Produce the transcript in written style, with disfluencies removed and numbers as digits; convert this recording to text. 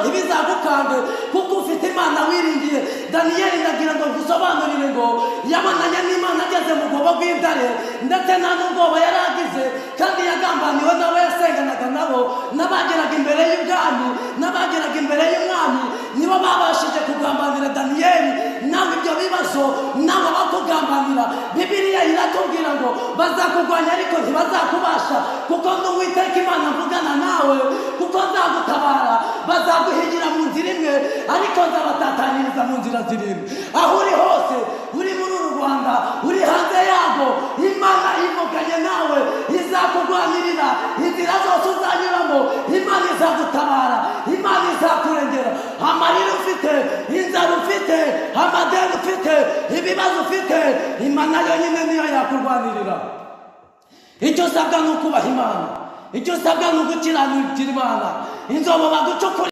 ntibizagukange kuko ufite Imana wiringiye. Daniyeli ndagira ngo ngusobanurire ngo yamananye n'Imana ageze mu rwobo rw'intare, ndetse nta n'ubwoba yari agize, kandi yagambaniwe n'abo yasenganaga nabo, n'abageraga imbere y'ubwami, n'abageraga imbere y'umwami, nibo babashije kugambanira Daniyeli. Nawe ibyo bibazo nabo bakugambanira, Bibiliya iratubwira ngo bazakurwanya ariko ntibazakubasha, kuko n'Uwiteka Imana mvugana nawe, kuko nzagutabara. Bazaguhigira mu nzira imwe ariko nzabatataniriza mu nzira zirindwi. Aho uri hose, uri muri uru Rwanda, uri hanze yarwo, Imana ivuganye nawe izakurwanirira. Inzira zose uzanyuramo Imana izagutabara, Imana izakurengera. Amarira ufite, inzara ufite, amadeni ufite, ibibazo ufite, Imana yonyine niyo yakurwanirira. Icyo usabwa ni ukubaha Imana, icyo usabwa ni ugukiranukira Imana. Inzobo bagucukura